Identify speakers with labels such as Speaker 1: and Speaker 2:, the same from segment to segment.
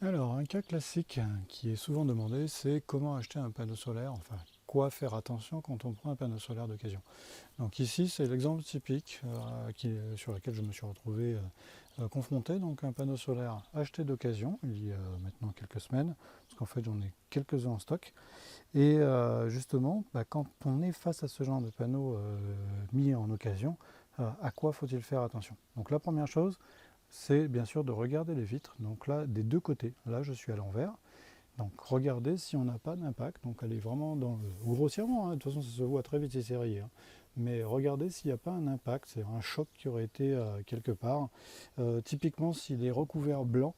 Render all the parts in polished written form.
Speaker 1: Alors, un cas classique qui est souvent demandé, c'est comment acheter un panneau solaire, enfin, quoi faire attention quand on prend un panneau solaire d'occasion. Donc ici, c'est l'exemple typique sur lequel je me suis retrouvé confronté. Donc un panneau solaire acheté d'occasion, il y a maintenant quelques semaines, parce qu'en fait j'en ai quelques-uns en stock. Et justement, quand on est face à ce genre de panneau mis en occasion, à quoi faut-il faire attention? Donc la première chose, c'est bien sûr de regarder les vitres, donc là des deux côtés. Là je suis à l'envers, donc regardez si on n'a pas d'impact, donc elle est vraiment dans le... ou grossièrement, hein, de toute façon ça se voit très vite si c'est rayé, hein. Mais regardez s'il n'y a pas un impact, c'est un choc qui aurait été quelque part. Typiquement s'il est recouvert blanc,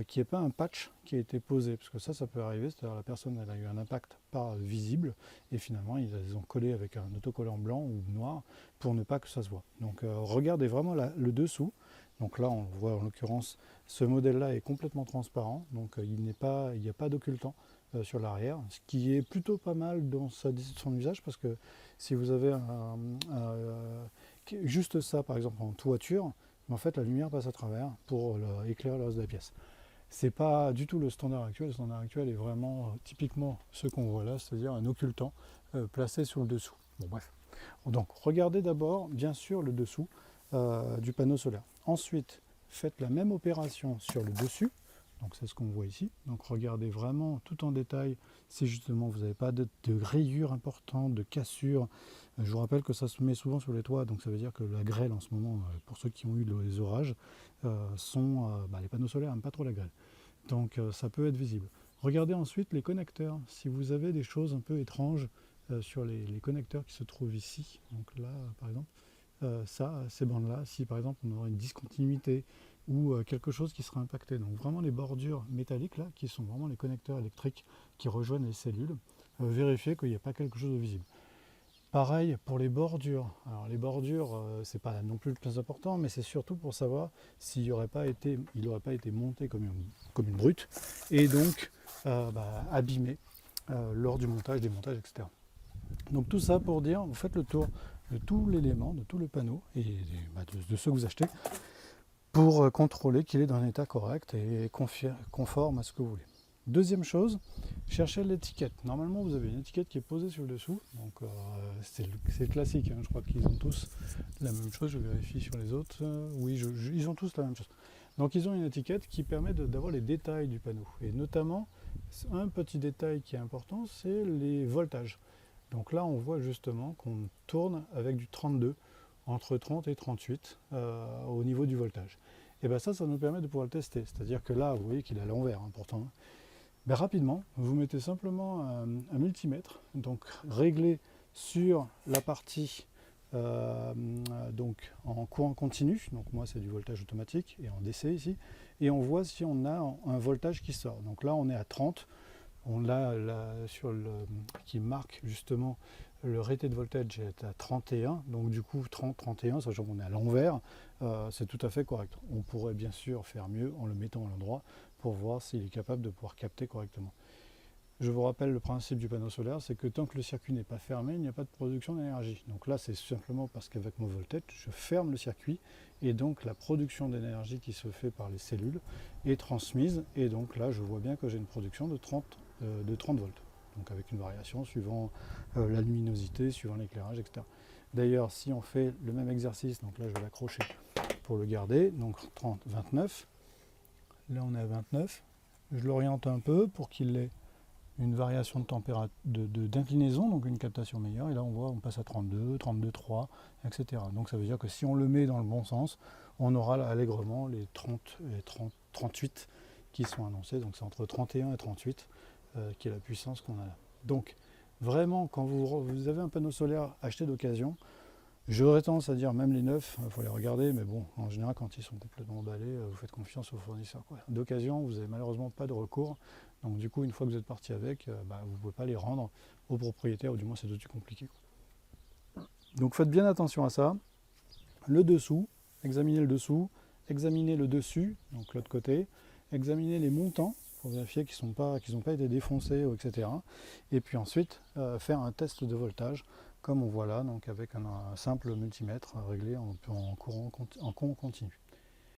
Speaker 1: qu'il n'y ait pas un patch qui a été posé, parce que ça peut arriver, c'est-à-dire la personne elle a eu un impact pas visible, et finalement ils ont collé avec un autocollant blanc ou noir pour ne pas que ça se voit. Donc regardez vraiment le dessous. Donc là on voit en l'occurrence ce modèle-là est complètement transparent, donc il n'y a pas d'occultant sur l'arrière, ce qui est plutôt pas mal dans son usage, parce que si vous avez juste ça par exemple en toiture, en fait la lumière passe à travers pour éclairer le reste de la pièce. C'est pas du tout le standard actuel. Le standard actuel est vraiment typiquement ce qu'on voit là, c'est-à-dire un occultant placé sur le dessous. Bon bref. Donc regardez d'abord bien sûr le dessous du panneau solaire. Ensuite, faites la même opération sur le dessus. Donc c'est ce qu'on voit ici. Donc regardez vraiment tout en détail si justement vous n'avez pas de rayures importantes, de cassures. Je vous rappelle que ça se met souvent sur les toits, donc ça veut dire que la grêle en ce moment, pour ceux qui ont eu les orages, les panneaux solaires n'aiment pas trop la grêle. Donc ça peut être visible. Regardez ensuite les connecteurs. Si vous avez des choses un peu étranges sur les connecteurs qui se trouvent ici, donc là par exemple, ces bandes-là, si par exemple on aurait une discontinuité ou quelque chose qui serait impacté, donc vraiment les bordures métalliques là, qui sont vraiment les connecteurs électriques qui rejoignent les cellules, vérifiez qu'il n'y a pas quelque chose de visible. Pareil pour les bordures. Alors les bordures, c'est pas non plus le plus important, mais c'est surtout pour savoir s'il n'aurait pas été monté comme une brute, et donc abîmé lors du montage, des montages, etc. Donc tout ça pour dire, vous faites le tour de tout l'élément, de tout le panneau, et de ceux que vous achetez, pour contrôler qu'il est dans un état correct et conforme à ce que vous voulez. Deuxième chose, cherchez l'étiquette. Normalement, vous avez une étiquette qui est posée sur le dessous, donc c'est classique, hein. Je crois qu'ils ont tous la même chose, je vérifie sur les autres. Oui, ils ont tous la même chose. Donc ils ont une étiquette qui permet d'avoir les détails du panneau, et notamment, un petit détail qui est important, c'est les voltages. Donc là, on voit justement qu'on tourne avec du 32, entre 30 et 38 au niveau du voltage. Et bien ça nous permet de pouvoir le tester. C'est-à-dire que là, vous voyez qu'il est à l'envers, hein, pourtant. Ben, rapidement, vous mettez simplement un multimètre, donc réglé sur la partie donc en courant continu, donc moi c'est du voltage automatique, et en DC ici, et on voit si on a un voltage qui sort. Donc là on est à 30, on l'a sur qui marque justement le raté de voltage est à 31, donc du coup 30, 31, sachant qu'on est à l'envers, c'est tout à fait correct. On pourrait bien sûr faire mieux en le mettant à l'endroit pour voir s'il est capable de pouvoir capter correctement. Je vous rappelle le principe du panneau solaire, c'est que tant que le circuit n'est pas fermé, il n'y a pas de production d'énergie. Donc là, c'est simplement parce qu'avec mon voltage, je ferme le circuit, et donc la production d'énergie qui se fait par les cellules est transmise, et donc là, je vois bien que j'ai une production de 30 volts. Donc avec une variation suivant la luminosité, suivant l'éclairage, etc. D'ailleurs, si on fait le même exercice, donc là je vais l'accrocher pour le garder, donc 30, 29, là on est à 29, je l'oriente un peu pour qu'il ait une variation de température, d'inclinaison, donc une captation meilleure, et là on voit on passe à 32, 32,3, etc. Donc ça veut dire que si on le met dans le bon sens, on aura allègrement les 30 et 38 qui sont annoncés, donc c'est entre 31 et 38 qui est la puissance qu'on a là. Donc vraiment, quand vous avez un panneau solaire acheté d'occasion, j'aurais tendance à dire même les neufs, il faut les regarder, mais bon, en général quand ils sont complètement emballés, vous faites confiance aux fournisseurs. D'occasion, vous n'avez malheureusement pas de recours, donc du coup une fois que vous êtes parti avec, vous ne pouvez pas les rendre aux propriétaires, ou du moins c'est tout de suite compliqué. Donc faites bien attention à ça. Le dessous, examinez le dessous, examinez le dessus, donc l'autre côté, examinez les montants, pour vérifier qu'ils n'ont pas été défoncés, etc. Et puis ensuite, faire un test de voltage, comme on voit là, donc avec un simple multimètre réglé en courant continu.